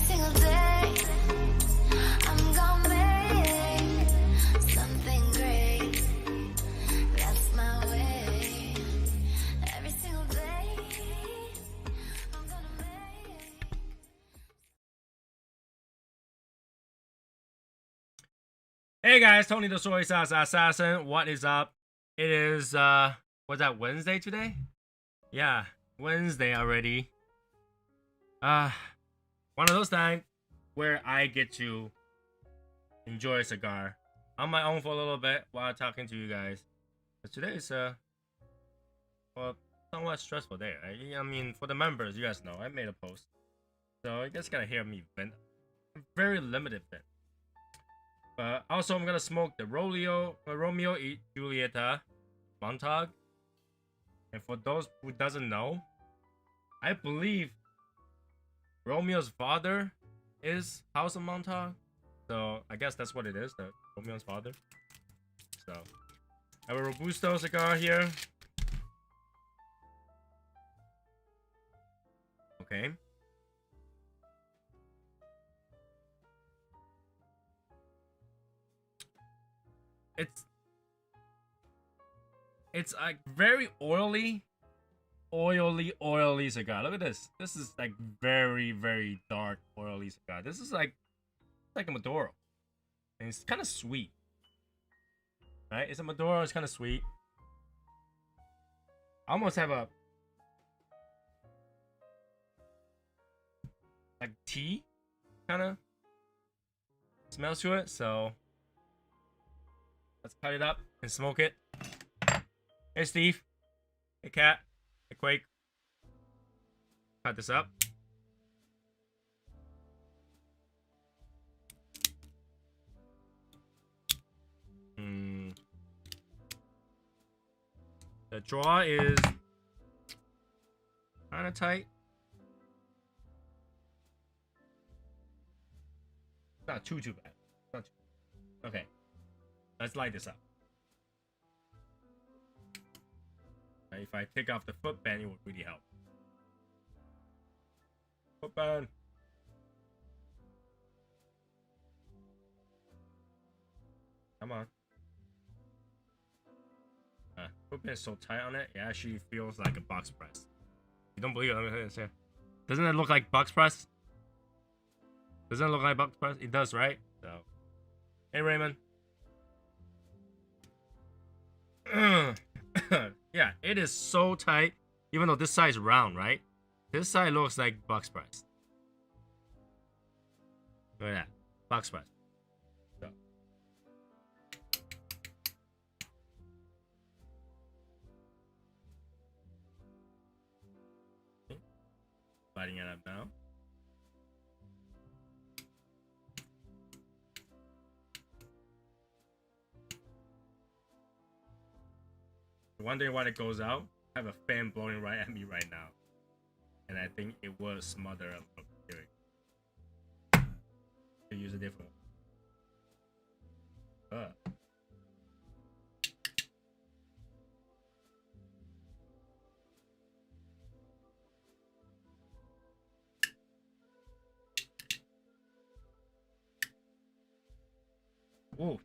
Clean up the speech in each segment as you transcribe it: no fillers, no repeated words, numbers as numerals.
single day, I'm gonna make something great. That's my way. Every single day, I'm gonna make. Hey guys, Tony the Soy Sauce Assassin. What is up? It is was that Wednesday today? Yeah, Wednesday already. One of those times where I get to enjoy a cigar on my own for a little bit while talking to you guys. But today is well, somewhat stressful day. I mean, for the members, you guys know I made a post, so you guys gotta hear me vent. Very limited vent. But also, I'm gonna smoke the Romeo y Julietta Montague. And for those who doesn't know, I believe Romeo's father is House of Montague. So I guess that's what it is, that Romeo's father. So I have a Robusto cigar here. Okay. It's like very oily cigar. Look at this. This is like very, very dark oily cigar. This is like a Maduro, and it's kind of sweet, right? It's a Maduro. It's kind of sweet. I almost have a like tea kind of smells to it. So let's cut it up and smoke it. Hey Steve. Hey Cat. Hey Quake. Cut this up. The draw is kind of tight. Not too bad. Not too bad. Okay. Let's light this up. If I take off the footband, it would really help. Footband. Come on. Footband is so tight on it, it actually feels like a box press. You don't believe it? Let me say. Doesn't it look like box press? Doesn't it look like box press? It does, right? So, hey Raymond. Yeah, it is so tight. Even though this side is round, right? This side looks like box press. Look at that, box press. So. Lighting it up now. Wondering why it goes out. I have a fan blowing right at me right now, and I think it will smother up the hearing. To use a different one. Ooh.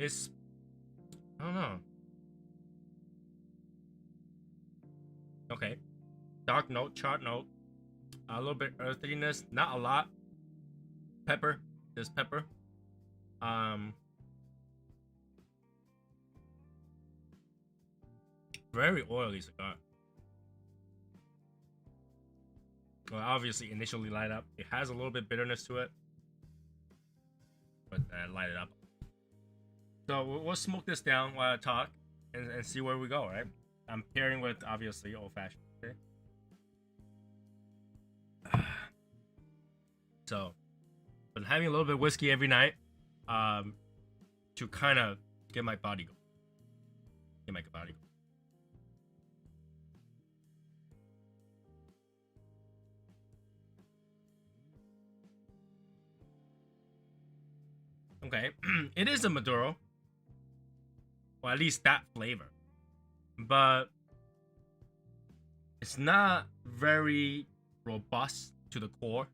It's, I don't know. Okay. Dark note, chart note. A little bit earthiness, not a lot. Pepper, just pepper. Very oily cigar. Well, obviously initially light up. It has a little bit bitterness to it, but light it up. So we'll smoke this down while I talk and see where we go, right? I'm pairing with, obviously, old-fashioned. Okay? So, but having a little bit of whiskey every night to kind of get my body going. Get my body going. Okay, it is a Maduro. Well, at least that flavor. But it's not very robust to the core.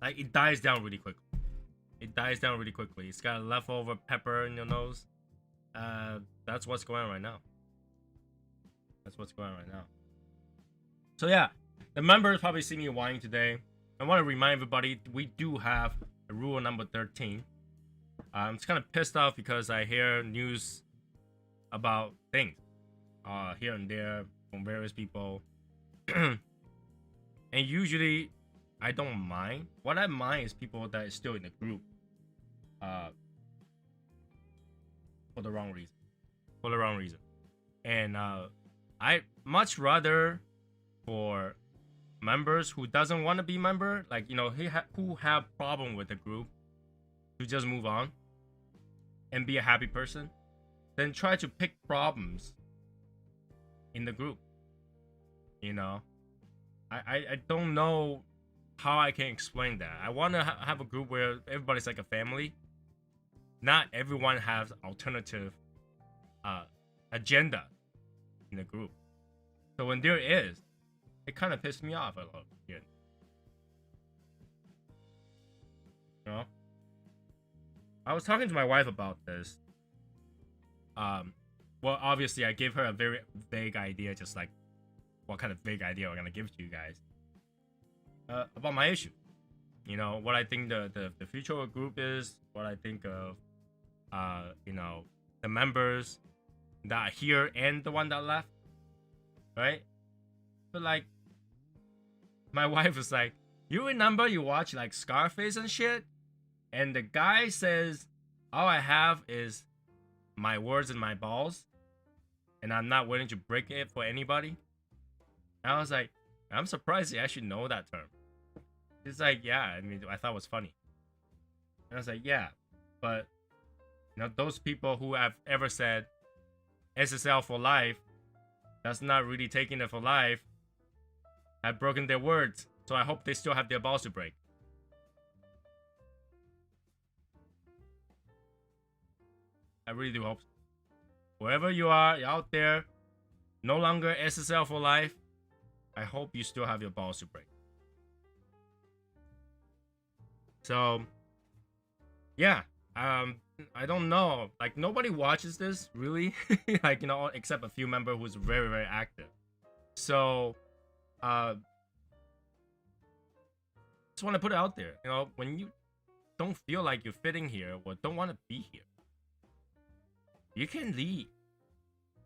Like it dies down really quickly. It dies down really quickly. It's got leftover pepper in your nose. That's what's going on right now. That's what's going on right now. So yeah, the members probably see me whining today. I want to remind everybody we do have a rule number 13. I'm just kind of pissed off because I hear news about things here and there from various people. And usually I don't mind. What I mind is people that is still in the group for the wrong reason. For the wrong reason. And I much rather for members who doesn't want to be member, like, you know, who have problem with the group, to just move on and be a happy person, than try to pick problems in the group. You know, I don't know how I can explain that. I want to have a group where everybody's like a family. Not everyone has alternative agenda in the group. So when there is, it kind of pissed me off a little bit. You know? I was talking to my wife about this. Well, obviously I gave her a very vague idea, just like what kind of vague idea I'm gonna give to you guys about my issue. You know, what I think the future of a group is, what I think of you know, the members that are here and the one that left, right? But like, my wife was like, you remember you watch like Scarface and shit, and the guy says, all I have is my words and my balls, and I'm not willing to break it for anybody. And I was like, I'm surprised you actually know that term. It's like, yeah, I mean, I thought it was funny. And I was like, yeah, but you know, those people who have ever said SSL for life, that's not really taking it for life, have broken their words. So I hope they still have their balls to break. I really do hope so. Wherever you are, you're out there, no longer SSL for life, I hope you still have your balls to break. So, yeah, I don't know. Like, nobody watches this, really. Like, you know, except a few members who's very, very active. So, just want to put it out there. You know, when you don't feel like you're fitting here or don't want to be here, you can leave.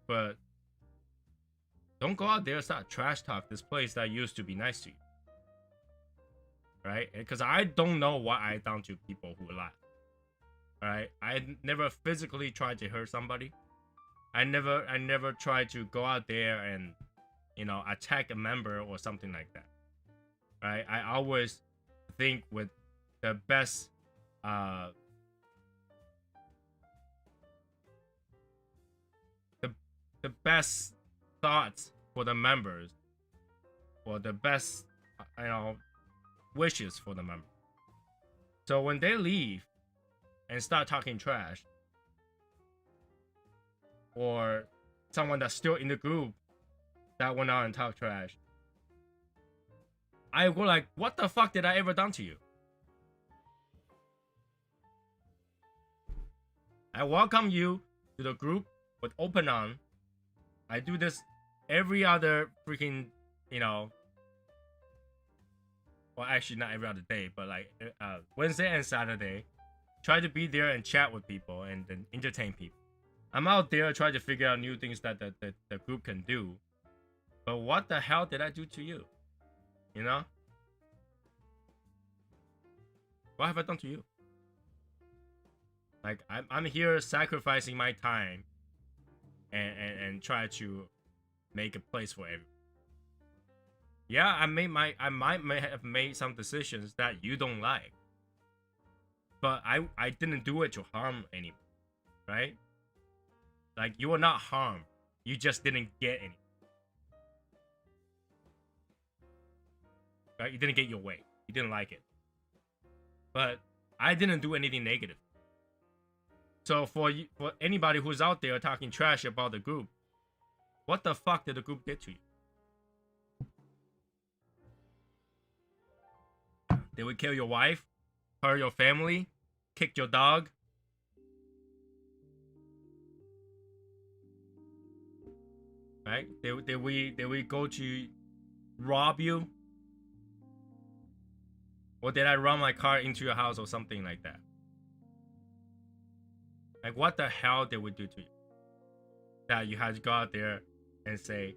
But don't go out there and start trash talk this place that used to be nice to you. Right? Because I don't know what I done to people who left. Right? I never physically tried to hurt somebody. I never tried to go out there and, you know, attack a member or something like that. Right? I always think with the best the best thoughts for the members, or the best, you know, wishes for the members. So when they leave and start talking trash, or someone that's still in the group that went out and talked trash, I go like, what the fuck did I ever done to you? I welcome you to the group with open arms. I do this every other freaking, you know, well, actually not every other day, but like Wednesday and Saturday, try to be there and chat with people and then entertain people. I'm out there trying to figure out new things that the group can do. But what the hell did I do to you? You know? What have I done to you? Like, I'm here sacrificing my time and try to make a place for everyone. Yeah, I might have made some decisions that you don't like, but I didn't do it to harm anyone, right? Like, you were not harmed, you just didn't get any. Right? You didn't get your way, you didn't like it, but I didn't do anything negative. So for anybody who's out there talking trash about the group, what the fuck did the group get to you? They would kill your wife, hurt your family, kick your dog. Right? Did we go to rob you? Or did I run my car into your house or something like that? Like, what the hell did we do to you? That you had to go out there and say,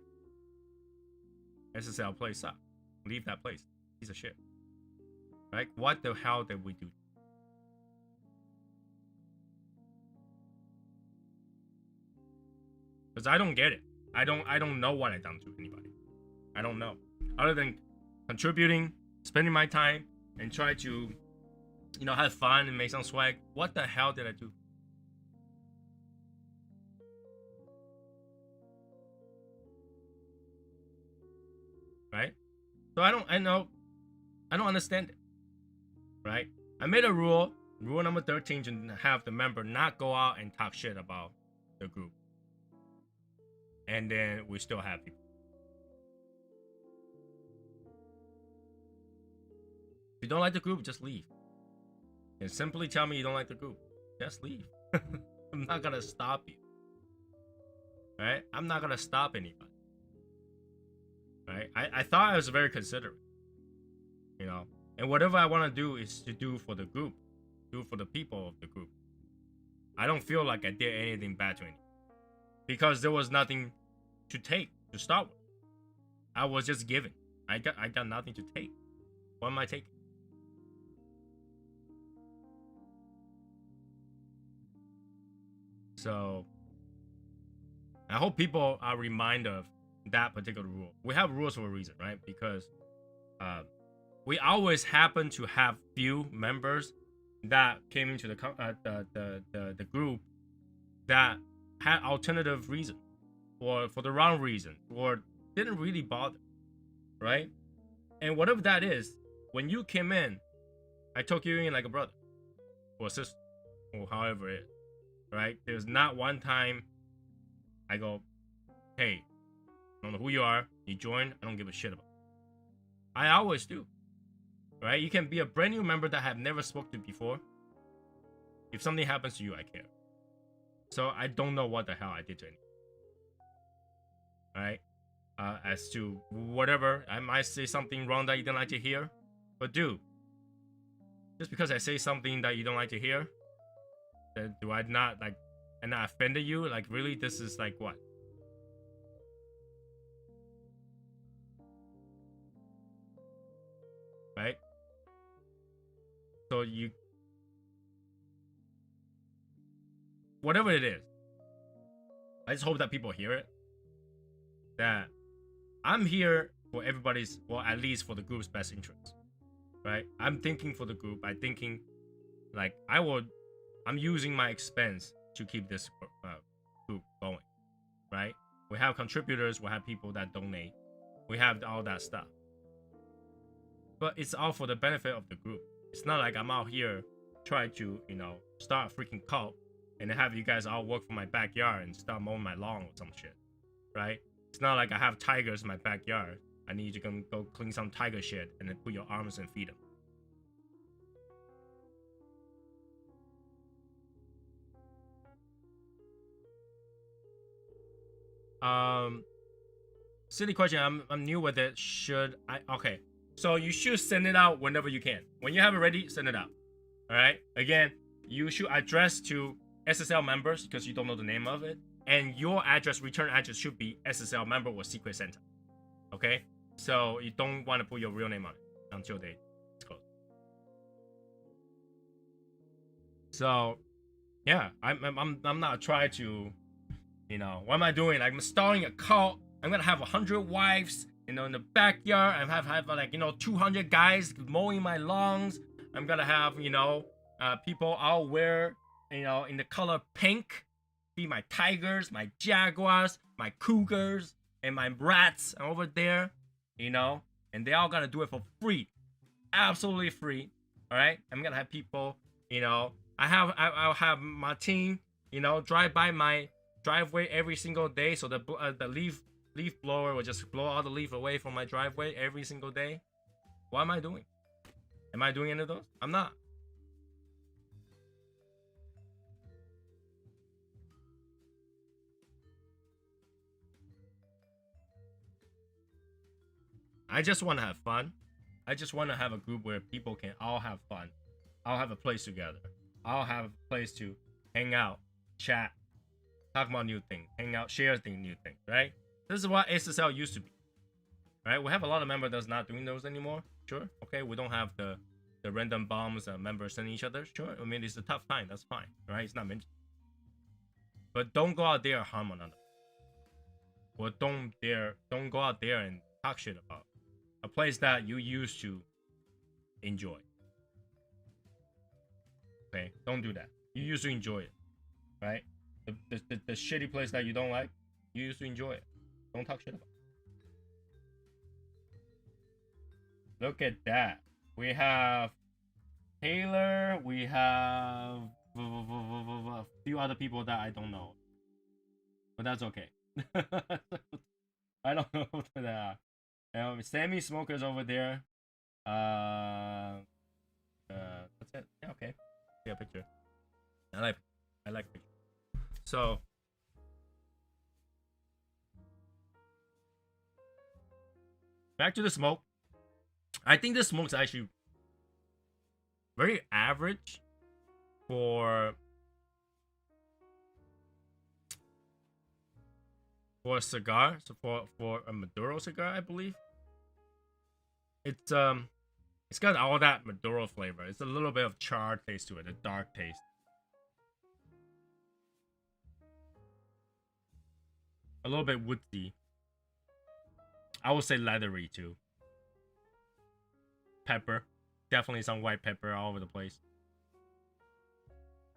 SSL place sucks. Leave that place. Piece of shit. Right? What the hell did we do? Because I don't get it. I don't know what I done to anybody. I don't know. Other than contributing, spending my time, and try to, have fun and make some swag. What the hell did I do? Right? So I don't understand it. Right? I made a rule number 13, to have the member not go out and talk shit about the group. And then we still have people. If you don't like the group, just leave. And simply tell me you don't like the group. Just leave. I'm not gonna stop you. Right? I'm not gonna stop anybody. Right? I thought I was very considerate. And whatever I want to do is to do for the group. Do for the people of the group. I don't feel like I did anything bad to anyone. Because there was nothing to take to start with. I was just giving. I got nothing to take. What am I taking? So I hope people are reminded of that particular rule. We have rules for a reason, right? Because we always happen to have few members that came into the group that had alternative reason, or for the wrong reason, or didn't really bother, right? And whatever that is, when you came in, I took you in like a brother or a sister, or however it is, right? There's not one time I go, hey, I don't know who you are, you joined, I don't give a shit about it. I always do, right? You can be a brand new member that I have never spoken to before. If something happens to you, I care. So I don't know what the hell I did to anyone. Alright? As to whatever, I might say something wrong that you don't like to hear. But dude, just because I say something that you don't like to hear, then do I not, like, and I offended you? Like, really? This is like what? Right? So you, whatever it is, I just hope that people hear it. That I'm here for everybody's, well, at least for the group's best interest, right? I'm thinking for the group. I'm thinking, like, I'm using my expense to keep this group going, right? We have contributors, we have people that donate, we have all that stuff. But it's all for the benefit of the group. It's not like I'm out here trying to, start a freaking cult and have you guys all work for my backyard and start mowing my lawn or some shit, right? It's not like I have tigers in my backyard. I need you to go clean some tiger shit and then put your arms and feed them. Silly question. I'm new with it. Should I? Okay. So you should send it out whenever you can. When you have it ready, send it out. All right. Again, you should address to SSL members because you don't know the name of it, and your return address should be SSL member or Secret Santa. Okay. So you don't want to put your real name on it until it's closed. So yeah, I'm not trying to, what am I doing? I'm starting a cult. I'm gonna have 100 wives, in the backyard. I have like 200 guys mowing my lawns. I'm gonna have people all wear in the color pink, be my tigers, my jaguars, my cougars, and my rats over there, and they all gotta do it for free, absolutely free. All right, I'm gonna have people, I'll have my team, drive by my driveway every single day, so the leaf blower will just blow all the leaf away from my driveway every single day. What am I doing? Am I doing any of those? I'm not. I just want to have fun. I just want to have a group where people can all have fun. I'll have a place together. I'll have a place to hang out, chat, talk about new things, hang out, share new things, right? This is what SSL used to be, right? We have a lot of members that's not doing those anymore. Sure, okay, we don't have the random bombs that members send each other. Sure, I mean, it's a tough time. That's fine, right? It's not meant to. But don't go out there and harm one another. Or don't go out there and talk shit about a place that you used to enjoy. Okay, don't do that. You used to enjoy it, right? The shitty place that you don't like, you used to enjoy it. Don't talk shit about it. Look at that. We have Taylor. We have a few other people that I don't know, but that's okay. I don't know who they are. Sammy Smoker's over there. That's it. Yeah, okay. See a picture. I like pictures. So back to the smoke. I think the smoke's actually very average for a cigar. So for a Maduro cigar, I believe. It's got all that Maduro flavor. It's a little bit of charred taste to it, a dark taste. A little bit woodsy. I would say leathery too. Pepper. Definitely some white pepper all over the place.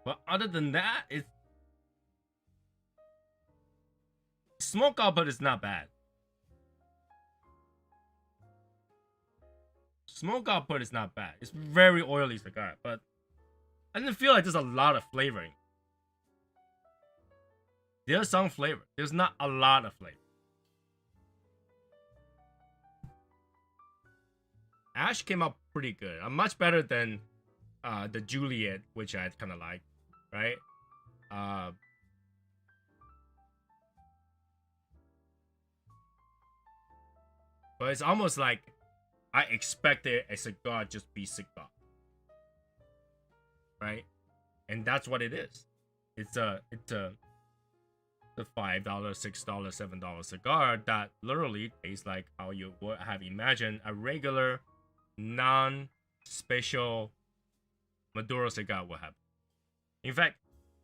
But other than that, it's smoke output is not bad. Smoke output is not bad. It's very oily cigar, but I didn't feel like there's a lot of flavoring. There's some flavor. There's not a lot of flavor. Ash came out pretty good. Much better than the Juliet, which I kind of like, right? But it's almost like I expected a cigar just be cigar, right? And that's what it is. It's a the $5, $6, $7 cigar that literally tastes like how you would have imagined a regular, non-special Maduro cigar would have. In fact,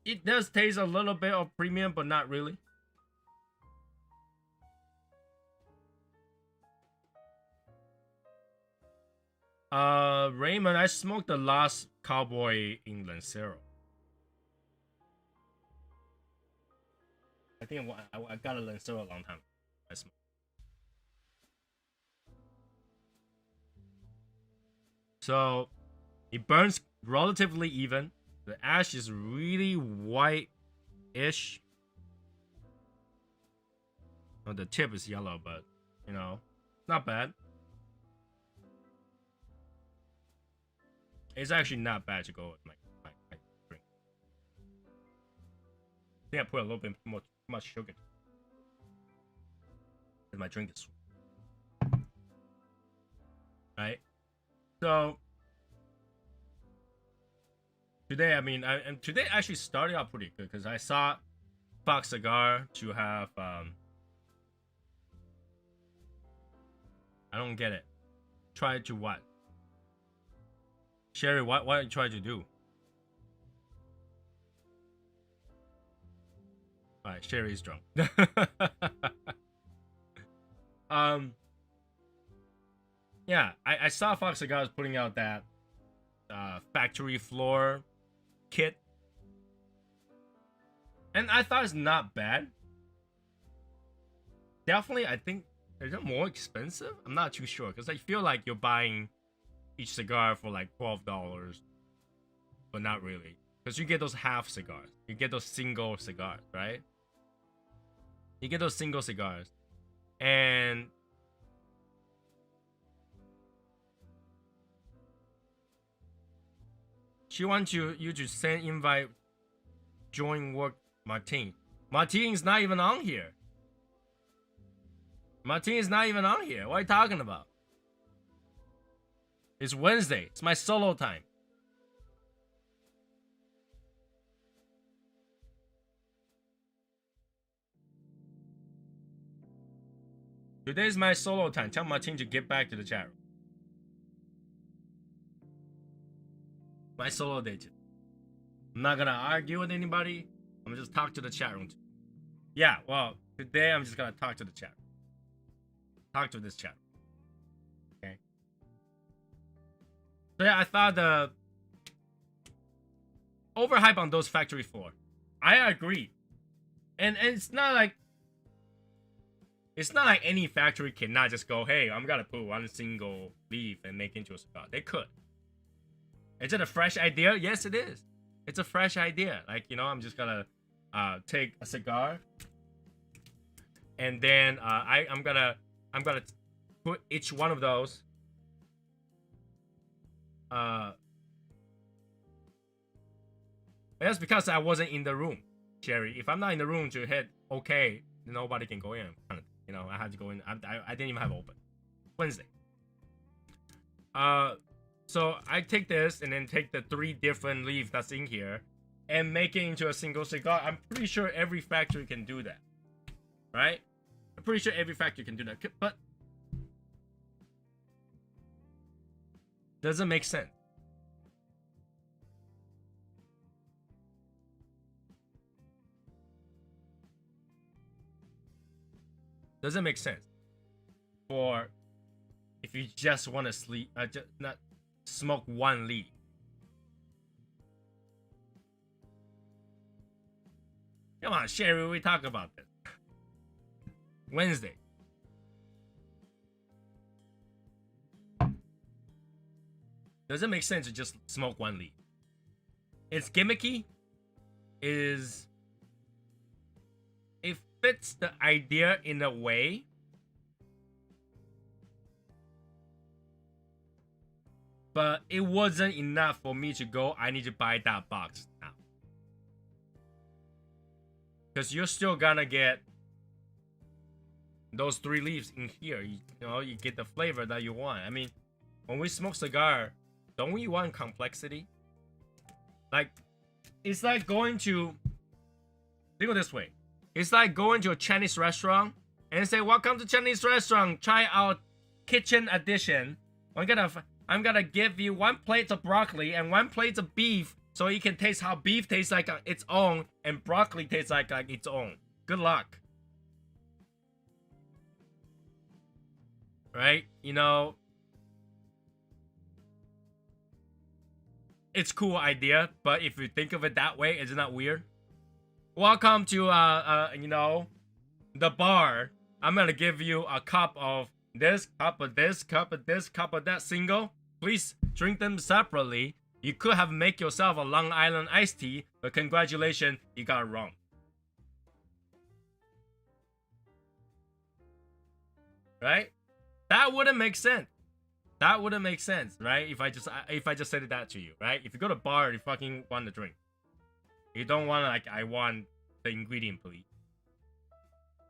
it does taste a little bit of premium, but not really. Raymond, I smoked the last Cowboy in Lancero. I think I got a Lancero a long time. I smoked. So it burns relatively even. The ash is really white-ish. Oh, the tip is yellow, but not bad. It's actually not bad to go with my drink. I think I put a little bit too much sugar. My drink is sweet. Right? So today, and today actually started out pretty good because I saw Fox Cigar to have I don't get it. Try to what? Sherry, what are you trying to do? Alright, Sherry's drunk. Yeah, I saw Fox Cigars putting out that factory floor kit. And I thought it's not bad. Definitely, I think, is it more expensive? I'm not too sure, because I feel like you're buying each cigar for like $12, but not really. Because you get those half cigars. You get those single cigars, right? You get those single cigars. And she wants you to send invite, join work Martin. Martin is not even on here. Martin is not even on here. What are you talking about? It's Wednesday. It's my solo time. Today's my solo time. Tell Martin to get back to the chat room. My solo day. I'm not gonna argue with anybody. I'm gonna just talk to the chat room. Yeah, well, today I'm just gonna talk to the chat. Talk to this chat. Okay. So yeah, I thought the overhype on those factory floor. I agree. And it's not like any factory cannot just go, hey, I'm gonna put one single leaf and make into a cigar. They could. Is it a fresh idea? Yes, it is. It's a fresh idea. Like, you know, I'm just gonna take a cigar, and then I'm gonna put each one of those that's because I wasn't in the room, Sherry. If I'm not in the room to hit okay, nobody can go in. You know, I had to go in. I didn't even have open. Wednesday. So I take this and then take the 3 different leaves that's in here and make it into a single cigar. I'm pretty sure every factory can do that, right? I'm pretty sure every factory can do that, but doesn't make sense. Doesn't make sense for if you just want to sleep, just not smoke one leaf. Come on, Sherry, we talk about this. Wednesday. Doesn't make sense to just smoke one leaf. It's gimmicky. It fits the idea in a way. But it wasn't enough for me to go, I need to buy that box now. Because you're still gonna get those 3 leaves in here. You know, you get the flavor that you want. I mean, when we smoke cigar, don't we want complexity? Like, it's like going to, think of it this way. It's like going to a Chinese restaurant and say, welcome to Chinese restaurant. Try out kitchen edition. I'm gonna give you 1 plate of broccoli and 1 plate of beef so you can taste how beef tastes like its own and broccoli tastes like its own. Good luck. Right? You know, it's cool idea, but if you think of it that way, isn't that weird? Welcome to you know, the bar. I'm gonna give you a cup of this, cup of this, cup of this, cup of that single. Please drink them separately. You could have make yourself a Long Island iced tea, but congratulations, you got it wrong. Right? That wouldn't make sense. That wouldn't make sense, right? If I just said that to you, right? If you go to a bar, you fucking want the drink. You don't want like, I want the ingredient, please.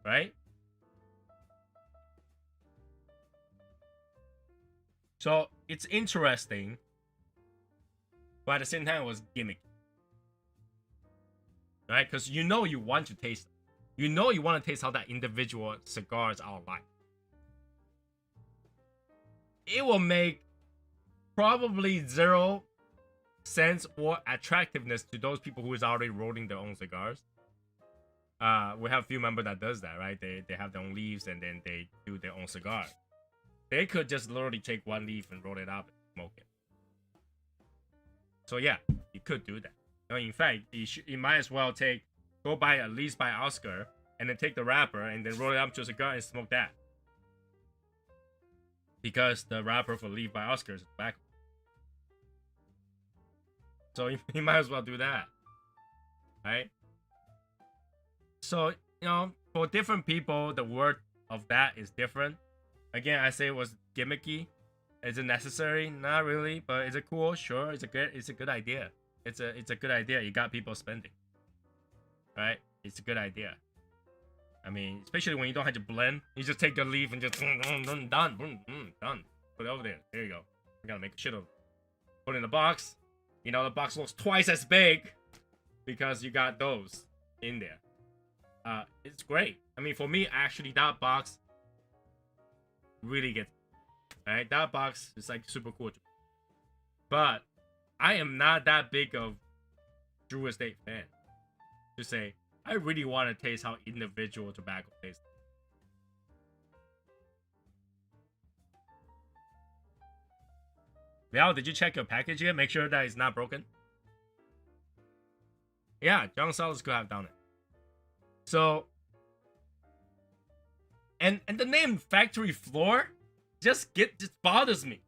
Right? So it's interesting, but at the same time, it was gimmicky, right? Because you know you want to taste it. You know you want to taste how that individual cigars are like. It will make probably 0 sense or attractiveness to those people who is already rolling their own cigars. We have a few members that does that, right? They have their own leaves and then they do their own cigar. They could just literally take 1 leaf and roll it up and smoke it. So yeah, you could do that. No, in fact, you might as well go buy a leaf by Oscar and then take the wrapper and then roll it up to a cigar and smoke that. Because the wrapper for leaf by Oscar is back. So you might as well do that, right? So, you know, for different people, the word of that is different. Again, I say it was gimmicky. Is it necessary? Not really, but is it cool? Sure, it's a good idea. It's a good idea. You got people spending, right? It's a good idea. I mean, especially when you don't have to blend, you just take the leaf and just done. Put it over there. There you go. You gotta make a shit of it. Put it in the box. You know, the box looks twice as big because you got those in there. It's great. I mean, for me, actually, that box really gets, right? That box is like super cool. But I am not that big of Drew Estate fan to say I really want to taste how individual tobacco tastes. Val, did you check your package yet? Make sure that it's not broken. Yeah, John Salas could have done it. So, and the name Factory Floor just bothers me.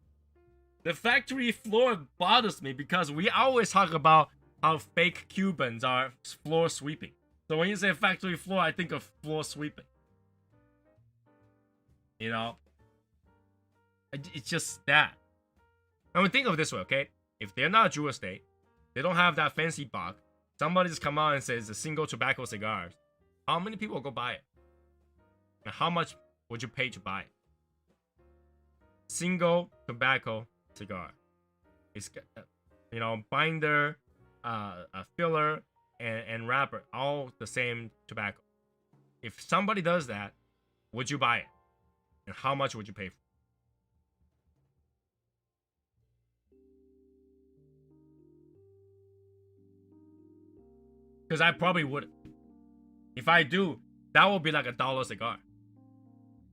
The factory floor bothers me because we always talk about how fake Cubans are floor sweeping. So when you say factory floor, I think of floor sweeping. You know? It's just that. I mean, think of it this way, okay? If they're not a Drew Estate, they don't have that fancy box, somebody just come out and says a single tobacco cigars, how many people will go buy it? And how much would you pay to buy it? Single tobacco cigar. It's, you know, binder, a filler, and wrapper, all the same tobacco. If somebody does that, would you buy it? And how much would you pay for it? Because I probably wouldn't. If I do, that would be like $1 cigar.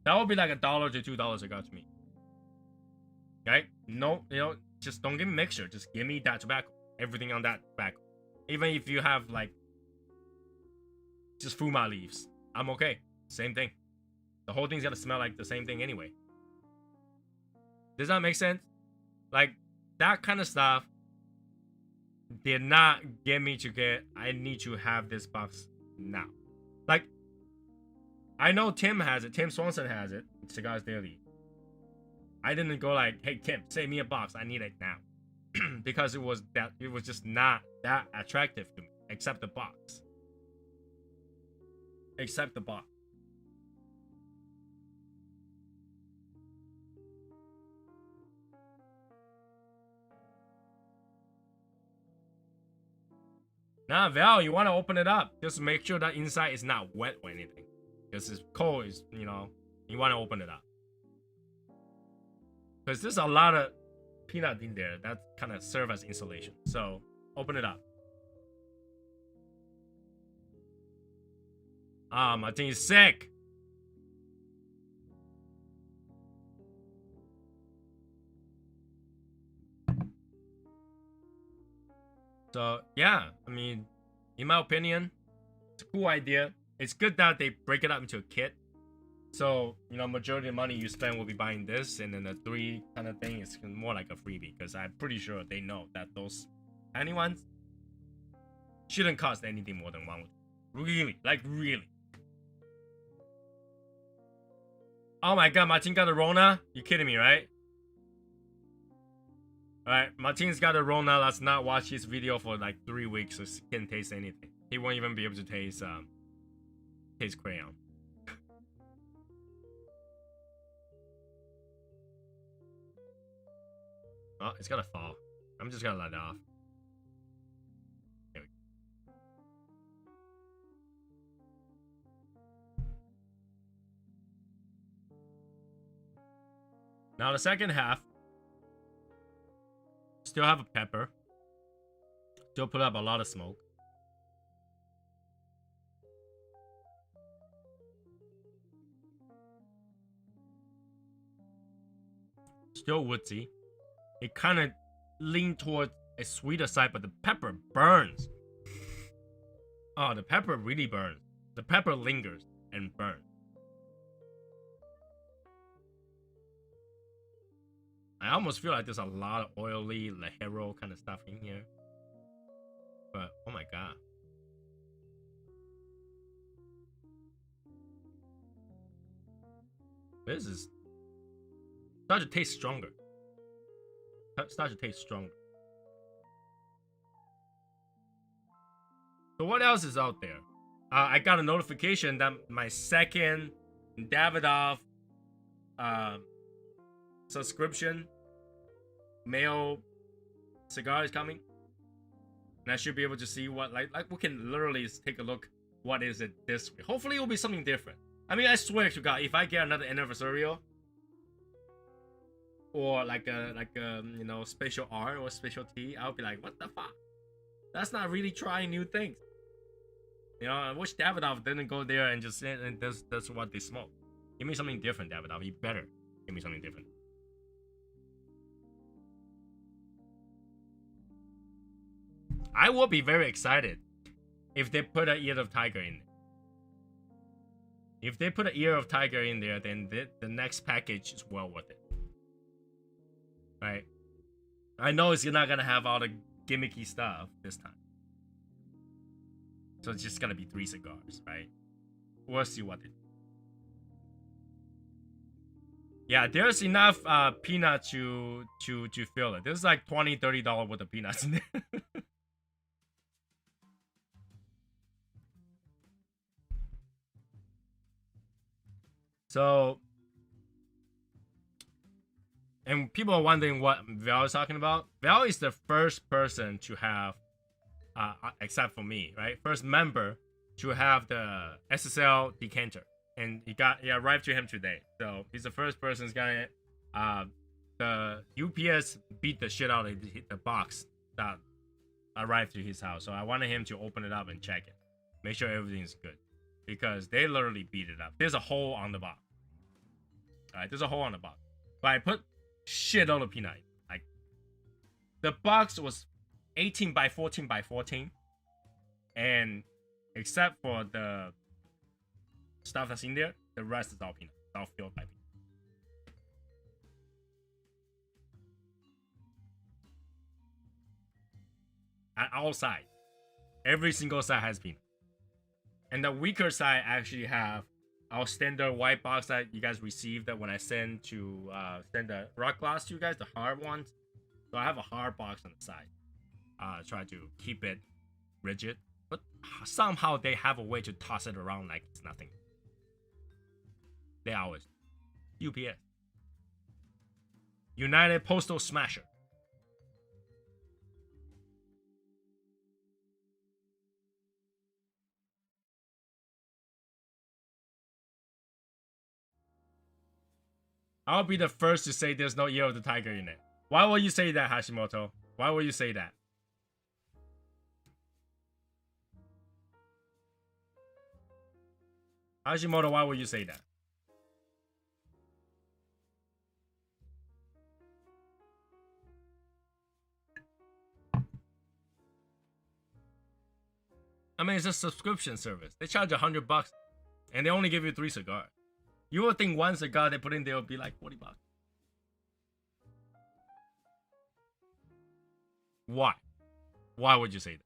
That would be like $1 to $2 cigar to me. Okay? No, you know, just don't give me mixture. Just give me that tobacco. Everything on that tobacco. Even if you have like just fuma leaves, I'm okay. Same thing. The whole thing's gotta smell like the same thing anyway. Does that make sense? Like that kind of stuff did not get me to get, I need to have this box now. Like, I know Tim has it. Tim Swanson has it. Cigars Daily. I didn't go like, hey Tim, save me a box. I need it now. Because it was just not that attractive to me. Except the box. Except the box. Nah, Val, you want to open it up. Just make sure that inside is not wet or anything. Because it's cold, is, you know, you want to open it up. Because there's a lot of peanut in there that kind of serve as insulation. So, open it up. Ah, Martin's sick. So, yeah, I mean, in my opinion, it's a cool idea. It's good that they break it up into a kit. So, you know, majority of the money you spend will be buying this, and then the 3 kind of thing is more like a freebie, because I'm pretty sure they know that those tiny ones shouldn't cost anything more than 1. Really, like really. Oh my god, Martin got a Rona? You kidding me, right? Alright, Martin's got a Rona. Let's not watch his video for like 3 weeks so he can't taste anything. He won't even be able to taste crayon. Oh, it's gonna fall. I'm just gonna let it off. There we go. Now the second half. Still have a pepper. Still put up a lot of smoke. Still woodsy. It kind of leaned towards a sweeter side, but the pepper burns. Oh, the pepper really burns. The pepper lingers and burns. I almost feel like there's a lot of oily Lajero kind of stuff in here. But oh my god. This is start to taste stronger. Start to taste stronger. So what else is out there? I got a notification that my second Davidoff subscription mail cigar is coming, and I should be able to see what like we can literally take a look. What is it this week? Hopefully it will be something different. I mean, I swear to God, if I get another anniversarial or like a you know, special R or special T, I'll be like, what the fuck? That's not really trying new things. You know, I wish Davidoff didn't go there and just say, and that's what they smoke. Give me something different, Davidoff. You better give me something different. I will be very excited if they put an ear of tiger in there. If they put an ear of tiger in there, then the next package is well worth it. Right? I know it's not gonna have all the gimmicky stuff this time. So it's just gonna be 3 cigars, right? We'll see what it. Yeah, there's enough peanut to fill it. There's like $20-$30 worth of peanuts in there. So, and people are wondering what Val is talking about. Val is the first person to have, except for me, right? First member to have the SSL decanter, and it arrived to him today. So he's the first person who's got it. The UPS beat the shit out of the box that arrived to his house. So I wanted him to open it up and check it, make sure everything's good, because they literally beat it up. There's a hole on the box. All right, there's a hole on the box, but I put shit on the peanut. Like, the box was 18 by 14 by 14, and except for the stuff that's in there, the rest is all peanut. It's all filled by peanut. At all sides, every single side has peanut, and the weaker side actually have our standard white box that you guys received that when I send the rock glass to you guys, the hard ones. So I have a hard box on the side. Try to keep it rigid, but somehow they have a way to toss it around like it's nothing. They always UPS, United Postal Smasher. I'll be the first to say there's no ear of the tiger in it. Why will you say that, Hashimoto? Why will you say that? Hashimoto, why will you say that? I mean, it's a subscription service. They charge $100, and they only give you 3 cigars. You would think one cigar they put in there would be like $40. Why? Why would you say that?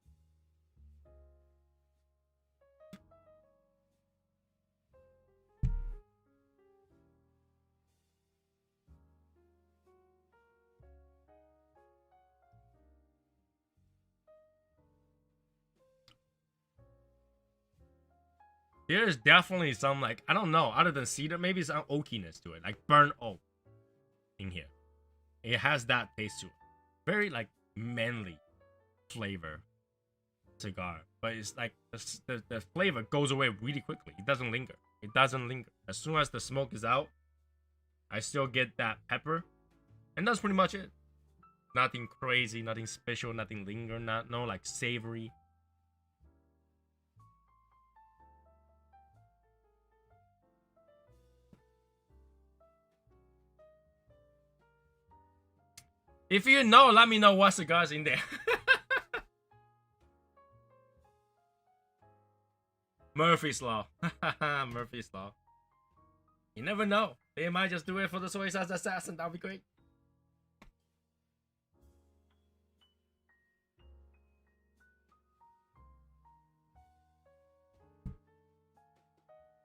There's definitely some, like, I don't know, other than cedar, maybe some oakiness to it, like burnt oak in here. It has that taste to it. Very, like, manly flavor cigar. But it's like, the flavor goes away really quickly. It doesn't linger. It doesn't linger. As soon as the smoke is out, I still get that pepper. And that's pretty much it. Nothing crazy, nothing special, nothing linger, no like savory. If you know, let me know what cigars in there. Murphy's Law. Murphy's Law. You never know. They might just do it for the soy sauce assassin. That'll be great.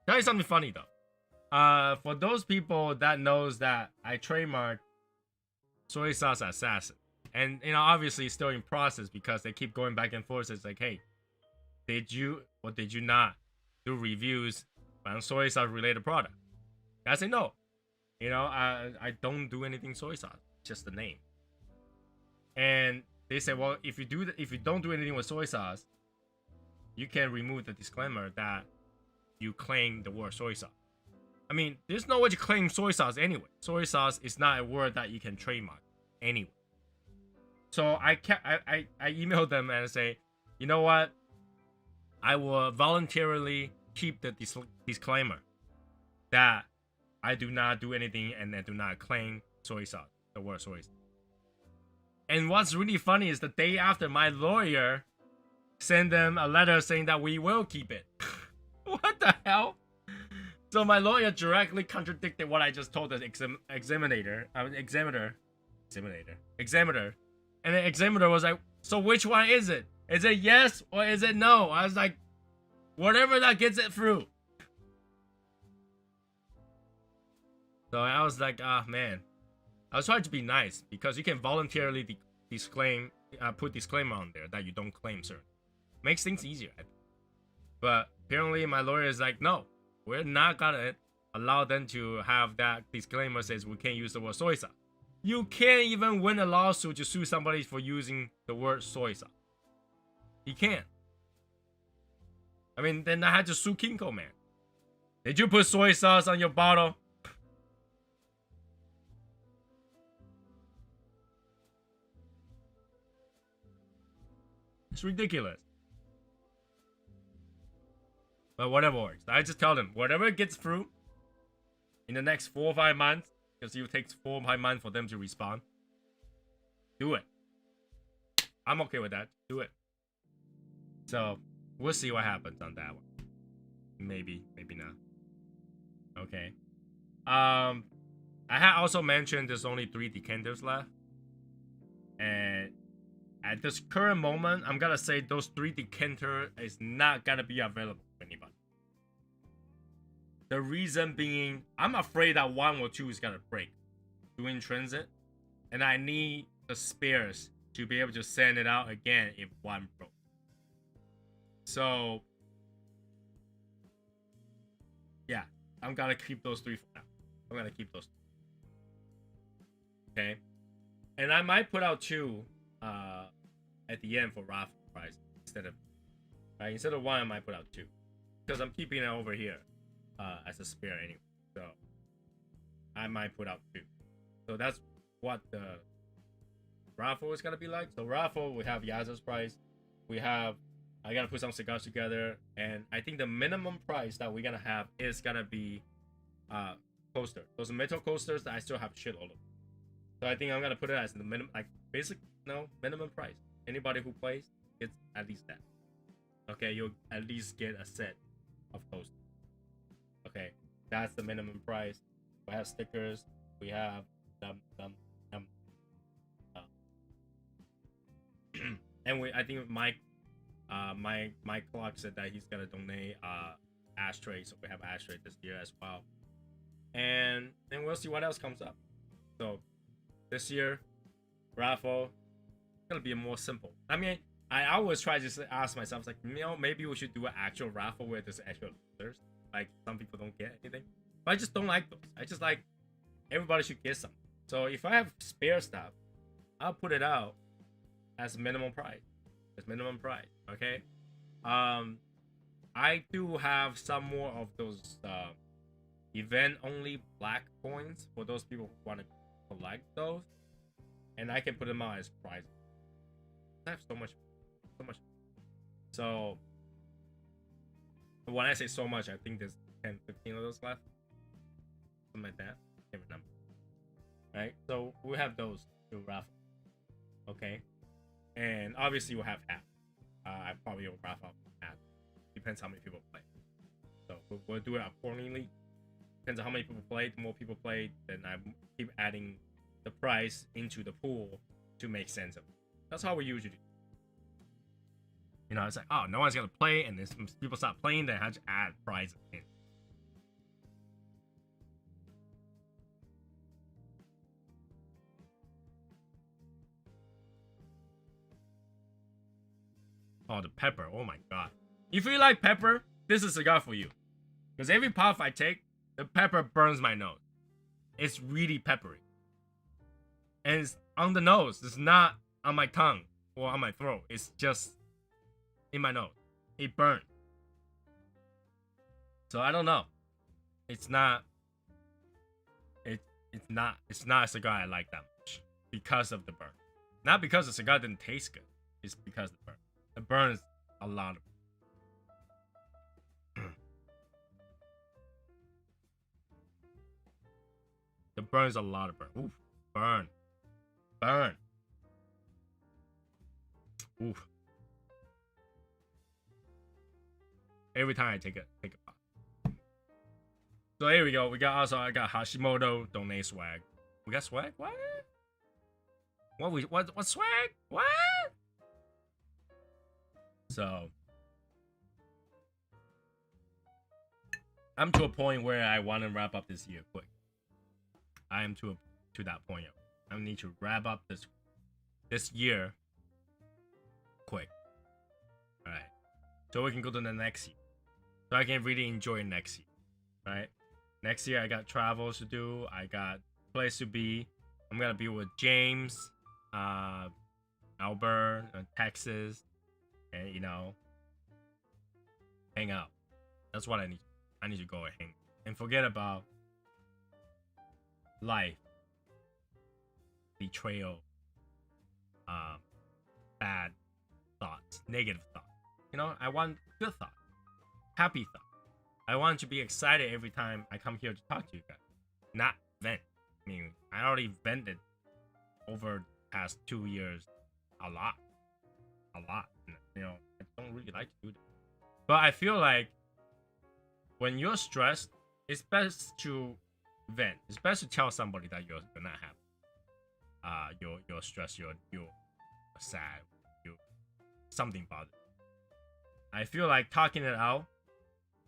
Tell you something funny though. For those people that knows that I trademarked soy sauce assassin, and obviously it's still in process because they keep going back and forth. It's like, hey, did you or did you not do reviews on soy sauce related product? I say no. I don't do anything soy sauce, just the name. And they say, well, if you don't do anything with soy sauce, you can remove the disclaimer that you claim the word soy sauce. I mean, there's no way to claim soy sauce anyway. Soy sauce is not a word that you can trademark anyway. So I emailed them and say, you know what? I will voluntarily keep the disclaimer that I do not do anything and I do not claim soy sauce, the word soy sauce. And what's really funny is the day after, my lawyer sent them a letter saying that we will keep it. What the hell? So my lawyer directly contradicted what I just told the examiner. And the examiner was like, so which one is it? Is it yes or is it no? I was like, whatever that gets it through. So I was like, man. I was trying to be nice because you can voluntarily put disclaimer on there that you don't claim certain. Makes things easier, I think. But apparently my lawyer is like, no, we're not gonna allow them to have that disclaimer says we can't use the word soy sauce. You can't even win a lawsuit to sue somebody for using the word soy sauce. You can't. I mean, then I had to sue Kinko, man. Did you put soy sauce on your bottle? It's ridiculous. But whatever works. I just tell them, whatever gets through in the next 4 or 5 months, because it takes 4 or 5 months for them to respond, do it. I'm okay with that. Do it. So, we'll see what happens on that one. Maybe, maybe not. Okay. I had also mentioned there's only 3 decanters left. And at this current moment, I'm gonna say those 3 decanter is not gonna be available for anybody. The reason being, I'm afraid that 1 or 2 is gonna break during transit, and I need the spares to be able to send it out again if 1 broke. So, yeah, I'm gonna keep those 3 for now. I'm gonna keep those 3. Okay, and I might put out 2. At the end for raffle prize instead of 1, I might put out 2 because I'm keeping it over here as a spare anyway. So I might put out 2. So that's what the raffle is gonna be like. So raffle, we have Yaza's prize, I gotta put some cigars together, and I think the minimum price that we're gonna have is gonna be coaster. Those metal coasters that I still have shit all over. So I think I'm gonna put it as the minimum, like minimum price. Anybody who plays gets at least that. Okay, you'll at least get a set of coasters. Okay, that's the minimum price. We have stickers. We have and I think Mike Clark said that he's gonna donate ashtrays, so we have ashtrays this year as well. And then we'll see what else comes up. So this year, raffle. Gonna be more simple. I mean, I always try to ask myself, like, maybe we should do an actual raffle where there's actual losers. Like, some people don't get anything, but I just don't like those. I just like everybody should get something. So if I have spare stuff, I'll put it out as minimum price. Okay. I do have some more of those event only black coins for those people who want to collect those, and I can put them out as prizes. I have so much. So when I say so much, I think there's 10, 15 of those left, something like that. Can't remember. Right? So we have those to raffle. Okay, and obviously we'll have half. I probably will raffle half. Depends how many people play. So we'll do it accordingly. Depends on how many people play. The more people play, then I keep adding the price into the pool to make sense of it. That's how we usually do. It's like, oh, no one's gonna play, and then some people stop playing, then I have to add prizes in. Oh, the pepper. Oh my god. If you like pepper, this is a cigar for you. Because every puff I take, the pepper burns my nose. It's really peppery. And it's on the nose. It's not on my tongue or on my throat. It's just in my nose. It burns. So I don't know. It's not a cigar I like that much because of the burn. Not because the cigar didn't taste good. It's because of the burn. It burns a lot of it burns a lot of burn. Oof. Burn. Burn. Oof. Every time I take a puff. So here we go. I got Hashimoto donate swag. We got swag? What? What swag? What? So I'm to a point where I want to wrap up this year quick. I am to that point. I need to wrap up this year quick. Alright. So we can go to the next year. So I can really enjoy next year. Right? Next year I got travels to do. I got place to be. I'm gonna be with James, Albert, Texas, and hang out. That's what I need. I need to go and hang and forget about life, betrayal, bad thoughts, negative thoughts. I want good thoughts, happy thoughts. I want to be excited every time I come here to talk to you guys, not vent. I mean, I already vented over the past 2 years a lot. I don't really like to do that. But I feel like when you're stressed, it's best to vent. It's best to tell somebody that you're not happy. You're stressed. You're sad. Something bothers you. I feel like talking it out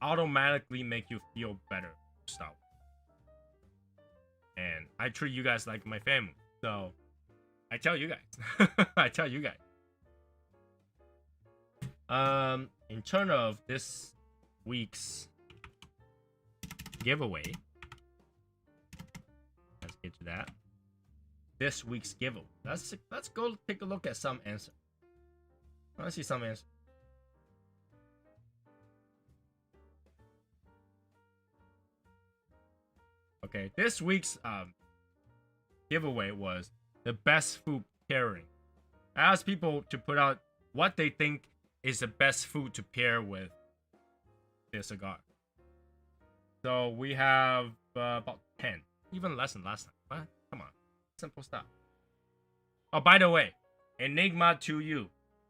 automatically make you feel better to start with. And I treat you guys like my family, so I tell you guys. I tell you guys. In terms of this week's giveaway, let's get to that. This week's giveaway. Let's go take a look at some answers. I want to see some answers. Okay, this week's giveaway was the best food pairing. I asked people to put out what they think is the best food to pair with their cigar. So we have about 10, even less than last time. What? Come on, simple stuff. Oh, by the way, Enigma to you.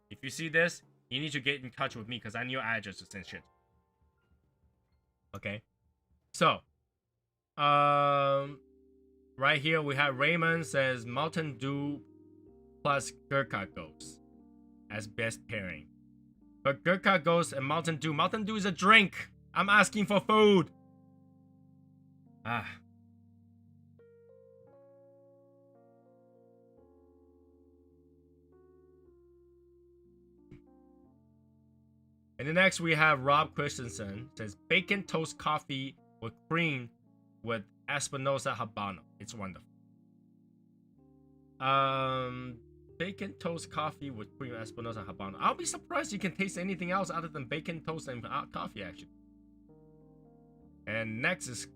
If you see this, you need to get in touch with me because I need your address to send shit. Okay, so right here we have Raymond says Mountain Dew plus Gurkha Ghost as best pairing. But Gurkha Ghost and Mountain Dew is a drink. I'm asking for food. And the next we have Rob Christensen says bacon toast coffee with cream with Espinosa Habano. It's wonderful. Bacon toast coffee with cream Espinosa Habano. I'll be surprised you can taste anything else other than bacon toast and coffee actually. And next is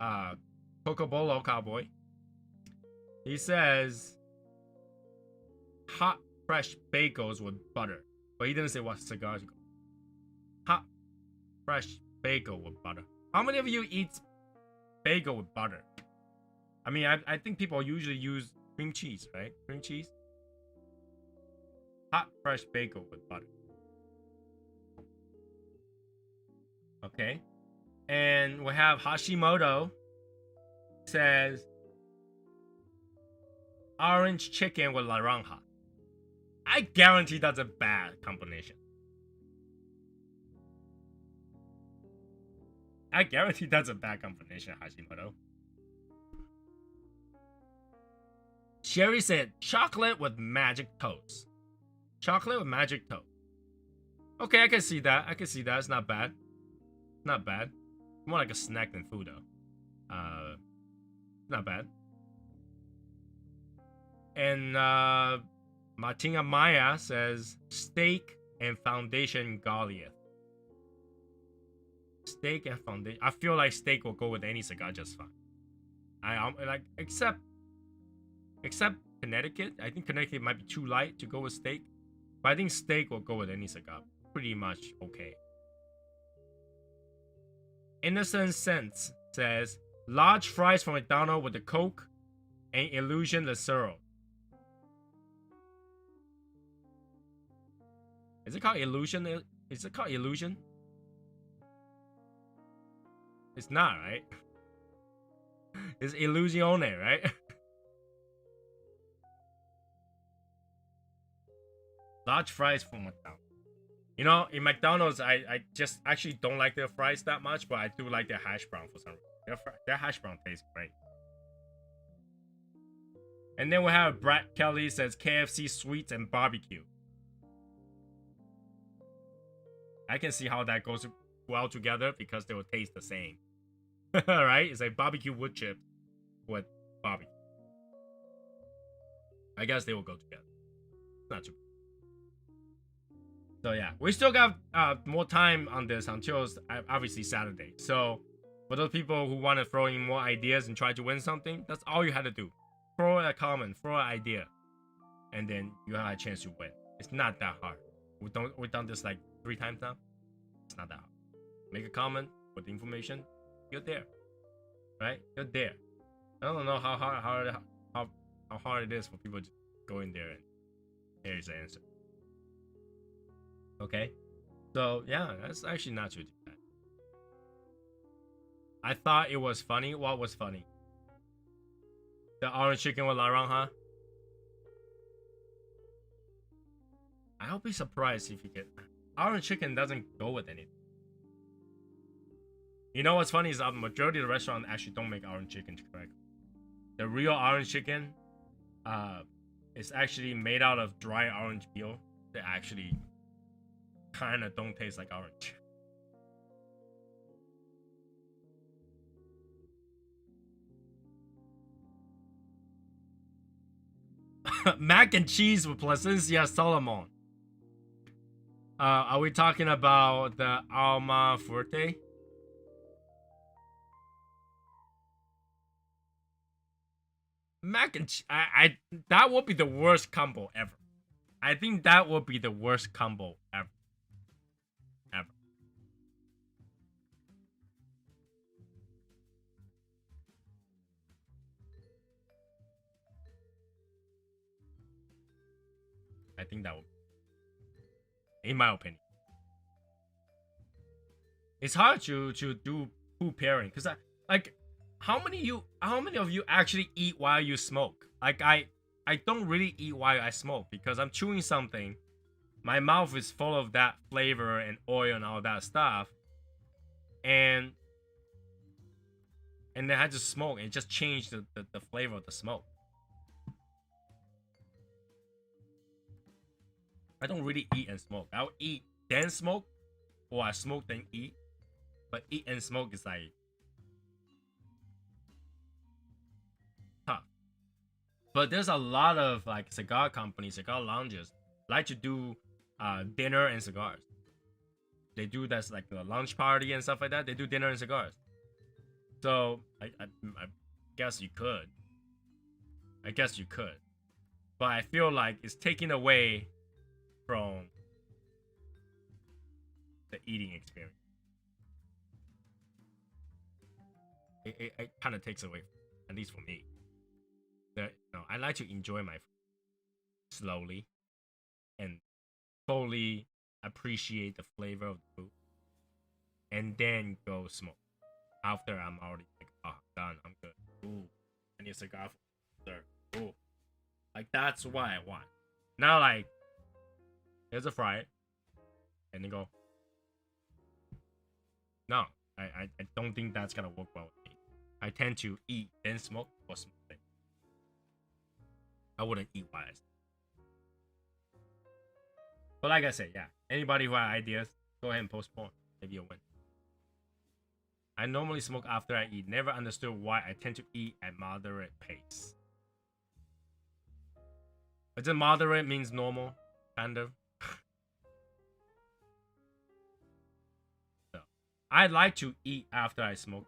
Cocobolo Cowboy. He says hot fresh bagels with butter. But he didn't say what cigars you go. Hot fresh bagel with butter. How many of you eat bagel with butter? I mean, I think people usually use cream cheese, right? Cream cheese. Hot fresh bagel with butter. Okay. And we have Hashimoto says orange chicken with naranja. I guarantee that's a bad combination. I guarantee that's a bad combination, Hashimoto. Sherry said chocolate with magic toast. Chocolate with magic toast. Okay, I can see that. I can see that. It's not bad. Not bad. More like a snack than food, though. Not bad. And Martina Maya says steak and foundation garlic. Steak and foundation. I feel like steak will go with any cigar just fine. I like except Connecticut. I think Connecticut might be too light to go with steak, but I think steak will go with any cigar. Pretty much okay. Innocent Sense says large fries from McDonald's with a Coke and Illusion Lucero. Is it called Illusion? Is it called Illusion? It's not, right? It's Illusione, right? Large fries from McDonald's. You know, in McDonald's, I just actually don't like their fries that much, but I do like their hash brown for some reason. Their hash brown tastes great. And then we have Brad Kelly says KFC sweets and barbecue. I can see how that goes well together because they will taste the same. Right? It's like barbecue wood chips with barbecue. I guess they will go together. Not too bad. So yeah, we still got more time on this until obviously Saturday. So for those people who want to throw in more ideas and try to win something, that's all you had to do. Throw a comment, throw an idea, and then you have a chance to win. It's not that hard. We've done this like 3 times now. It's not that hard. Make a comment with the information. You're there, right? You're there. I don't know how hard it is for people to go in there and here's the answer. Okay, so yeah, that's actually not too bad. I thought it was funny. What was funny? The orange chicken with larang, huh? I'll be surprised if you get orange chicken doesn't go with anything. You know what's funny is the majority of the restaurants actually don't make orange chicken correctly. The real orange chicken, is actually made out of dry orange peel. They actually kind of don't taste like orange. Mac and cheese with Placencia Solomon. Are we talking about the Alma Fuerte? Mac and cheese. That would be the worst combo ever. I think that would be the worst combo ever. Ever. I think that would, in my opinion, it's hard to do food pairing because like how many of you actually eat while you smoke? Like I don't really eat while I smoke because I'm chewing something. My mouth is full of that flavor and oil and all that stuff. And then I just smoke and it just changed the flavor of the smoke. I don't really eat and smoke. I'll eat then smoke, or I smoke then eat. But eat and smoke is like tough. But there's a lot of like cigar companies, cigar lounges like to do dinner and cigars. They do that's like a lunch party and stuff like that. They do dinner and cigars. So I guess you could. I guess you could. But I feel like it's taking away from the eating experience. It kind of takes away, at least for me. I like to enjoy my food slowly and fully appreciate the flavor of the food, and then go smoke. After I'm already like, oh, I'm done, I'm good. Ooh, I need a cigar for dessert. Ooh, like that's what I want. Now, like, here's a fry, and then go. No, I don't think that's gonna work well with me. I tend to eat then smoke or smoke then. I wouldn't eat while I smoke. But like I said, yeah, anybody who has ideas, go ahead and postpone. Maybe you'll win. I normally smoke after I eat. Never understood why I tend to eat at moderate pace. Is it moderate means normal? Kind of. So, I like to eat after I smoke.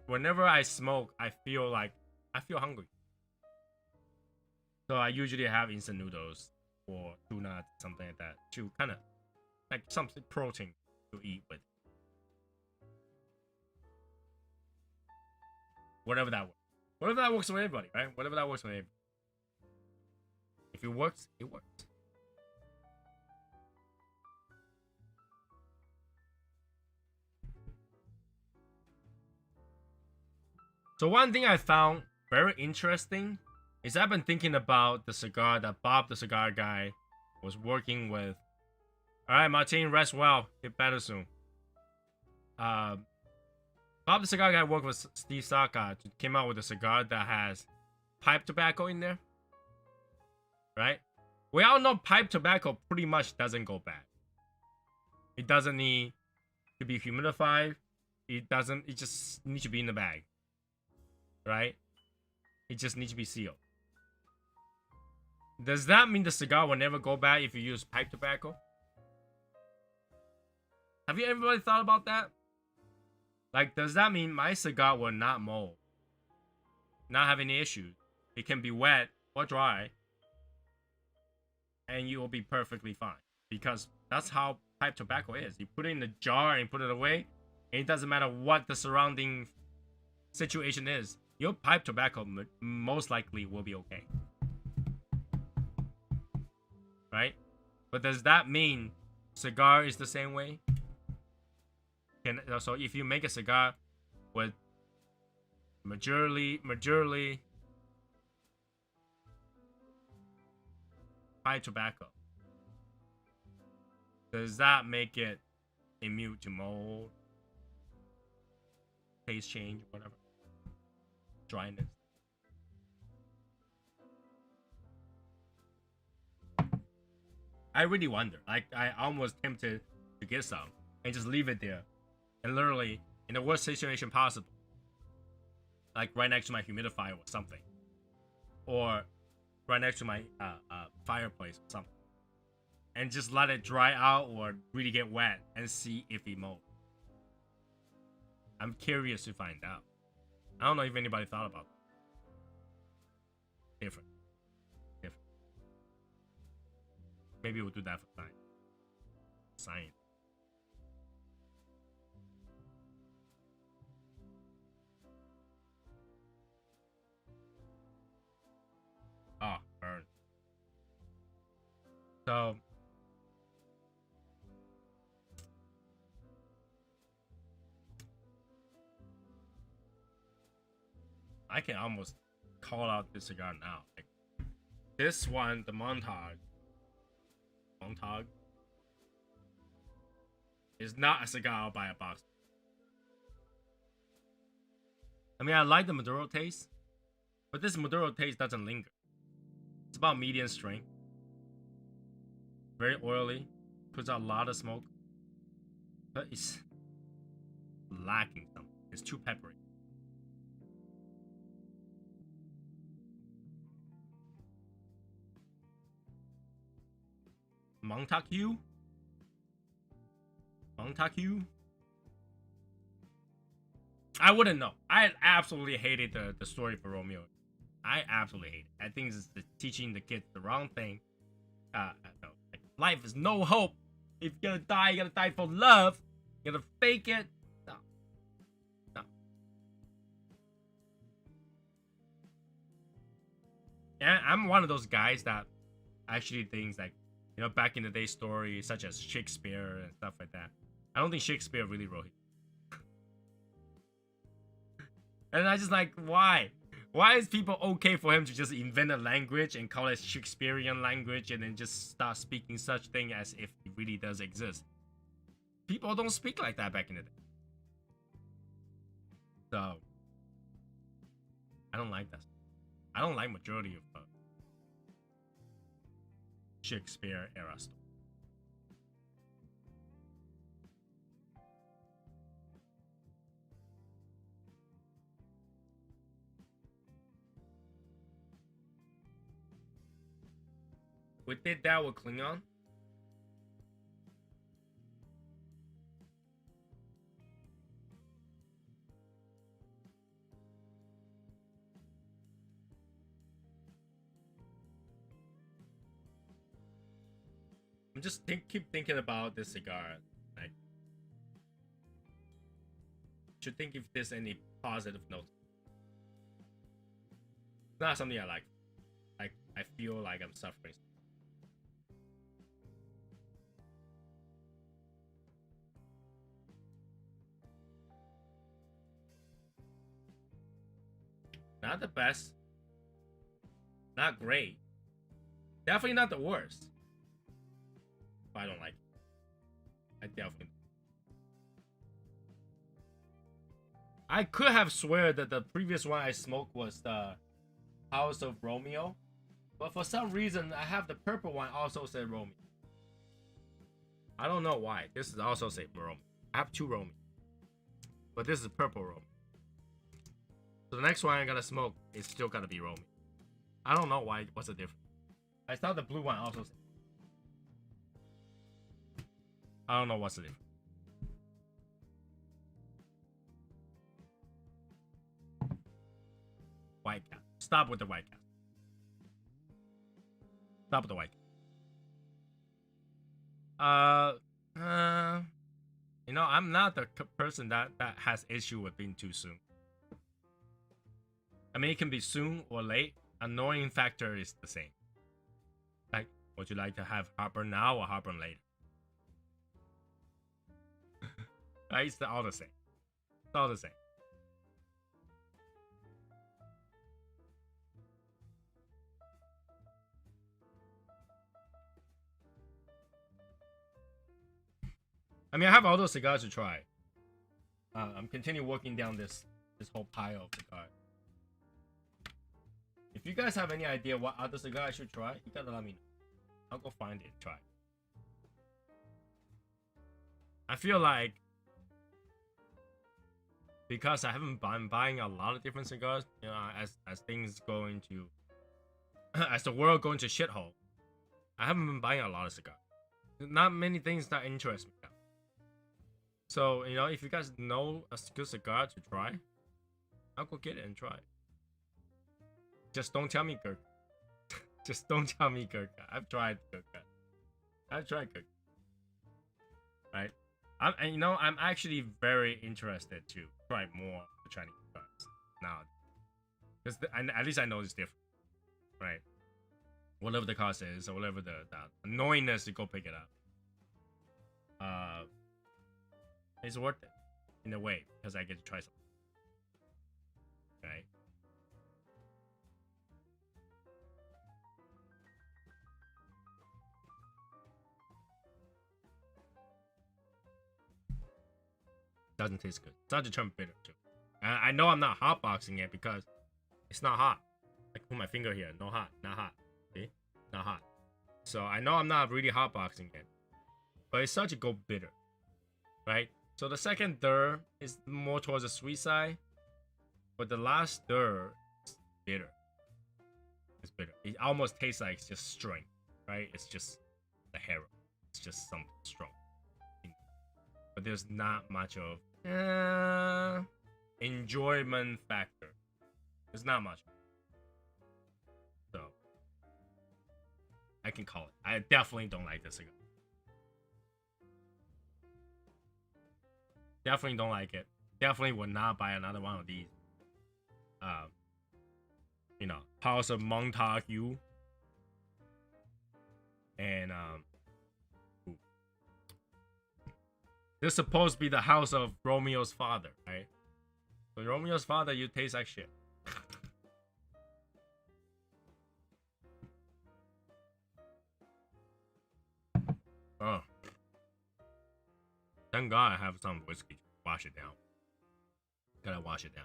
Whenever I smoke, I feel hungry. So I usually have instant noodles or tuna, something like that, to kind of like something protein to eat with. Whatever that works. Whatever that works for everybody, right? Whatever that works for everybody. If it works, it works. So one thing I found very interesting is I've been thinking about the cigar that Bob the cigar guy was working with. Alright, Martin, rest well. Get better soon. Bob the cigar guy worked with Steve Saka to came out with a cigar that has pipe tobacco in there. Right? We all know pipe tobacco pretty much doesn't go bad. It doesn't need to be humidified. It just needs to be in the bag. Right? It just needs to be sealed. Does that mean the cigar will never go bad if you use pipe tobacco? Have you ever thought about that? Like, does that mean my cigar will not mold? Not have any issues? It can be wet or dry. And you will be perfectly fine. Because that's how pipe tobacco is. You put it in the jar and put it away. And it doesn't matter what the surrounding situation is. Your pipe tobacco most likely will be okay. Right? But does that mean cigar is the same way? So if you make a cigar with majorly pipe tobacco, does that make it immune to mold, taste change, whatever, dryness? I really wonder. Like, I almost tempted to get some and just leave it there, and literally in the worst situation possible, like right next to my humidifier or something, or right next to my fireplace or something, and just let it dry out or really get wet and see if it molds. I'm curious to find out. I don't know if anybody thought about that. Different. Maybe we'll do that for science. Oh, burn. So I can almost call out this cigar now. Like, this one, the Montague, is not a cigar I'll buy a box. I mean, I like the Maduro taste, but this Maduro taste doesn't linger. It's about medium strength. Very oily. Puts out a lot of smoke. But it's lacking something. It's too peppery. Montague? I wouldn't know. I absolutely hated the story for Romeo. I absolutely hate it. I think it's teaching the kids the wrong thing. No, like, life is no hope. If you're gonna die, you gotta die for love. You gotta fake it. No. Yeah, I'm one of those guys that actually thinks, like, you know, back in the day stories such as Shakespeare and stuff like that. I don't think Shakespeare really wrote it. And I just like, why? Why is people okay for him to just invent a language and call it Shakespearean language and then just start speaking such thing as if it really does exist? People don't speak like that back in the day. So, I don't like that. I don't like majority of Shakespeare era stuff. We did that with Klingon. I'm just keep thinking about this cigar. Like, should think if there's any positive note. It's not something I like. Like, I feel like I'm suffering. Not the best. Not great. Definitely not the worst. But I don't like it. I definitely. I could have swear that the previous one I smoked was the House of Romeo. But for some reason, I have the purple one also say Romeo. I don't know why. This is also say Romeo. I have two Romeo. But this is purple Romeo. So the next one I'm gonna smoke is still gonna be Romeo. I don't know why. What's the difference? I thought the blue one also said. I don't know what's the difference. White cat. Stop with the white cat. Stop with the white cat. You know, I'm not the person that has issue with being too soon. I mean, it can be soon or late. Annoying factor is the same. Like, would you like to have heartburn now or heartburn later? It's all the same. It's all the same. I mean, I have all those cigars to try. I'm continuing working down this whole pile of cigars. If you guys have any idea what other cigar I should try, you gotta let me know. I'll go find it and try. I feel like because I haven't been buying a lot of different cigars, you know, as things go into as the world go into shithole, I haven't been buying a lot of cigars. Not many things that interest me now. So, you know, if you guys know a good cigar to try, I'll go get it and try it. Just don't tell me Gurkha. Just don't tell me Gurkha. I've tried Gurkha. I've tried Gurkha. Right? And you know, I'm actually very interested to try more of the Chinese cigars now. Because at least I know it's different. Right? Whatever the cost is, or whatever the annoyingness to go pick it up. It's worth it. In a way. Because I get to try something. Right? Doesn't taste good. It's not to turn bitter too. I know I'm not hotboxing it because it's not hot. I put my finger here. No hot. Not hot. See? Not hot. So I know I'm not really hotboxing it. But it's such a go bitter. Right? So the second third is more towards the sweet side. But the last third is bitter. It's bitter. It almost tastes like it's just strength. Right? It's just the hero. It's just something strong. But there's not much of enjoyment factor. There's not much. So I can call it. I definitely don't like this cigar. Definitely don't like it. Definitely would not buy another one of these. You know, House of Montague. And this is supposed to be the house of Romeo's father, right? So Romeo's father, you taste like shit. Oh. Thank God I have some whiskey to wash it down. Gotta wash it down.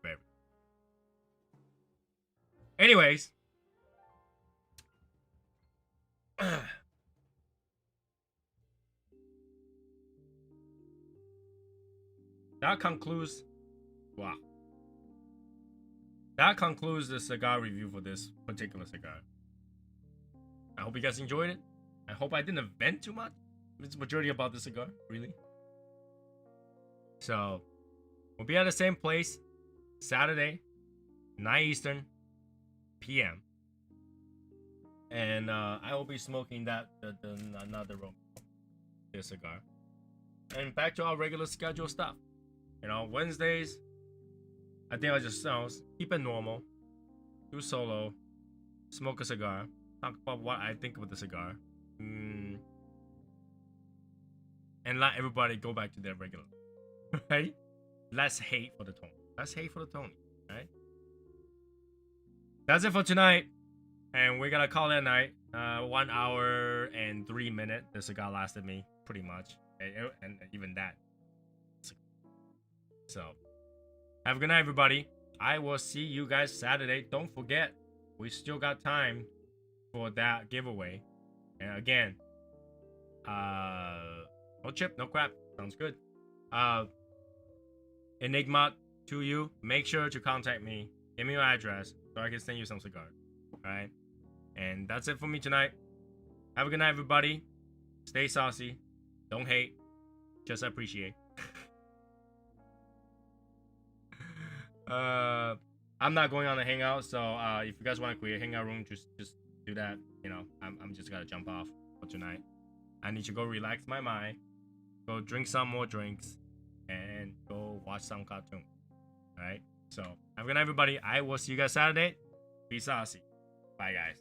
Very. Anyways. That concludes that concludes the cigar review for this particular cigar. I hope you guys enjoyed it. I hope I didn't vent too much. It's majority about the cigar, really. So, we'll be at the same place Saturday, 9 Eastern p.m. And I will be smoking another Romeo, this cigar. And back to our regular schedule stuff. You know, Wednesdays, I think I'll just keep it normal. Do solo, smoke a cigar, talk about what I think of the cigar. And let everybody go back to their regular. Right? Less hate for the Tony. Less hate for the Tony. Right? That's it for tonight. And we're gonna call it a night. 1 hour and 3 minutes. The cigar lasted me pretty much. And even that. So, have a good night, everybody. I will see you guys Saturday. Don't forget, we still got time for that giveaway. And again, no chip, no crap. Sounds good. Enigma to you. Make sure to contact me. Give me your address so I can send you some cigars. Alright? And that's it for me tonight. Have a good night, everybody. Stay saucy. Don't hate. Just appreciate. I'm not going on the hangout, so if you guys want to create a hangout room, just do that. You know, I'm just gonna jump off for tonight. I need to go relax my mind, go drink some more drinks, and go watch some cartoon. Alright? So have a good night, everybody. I will see you guys Saturday. Be saucy. Bye, guys.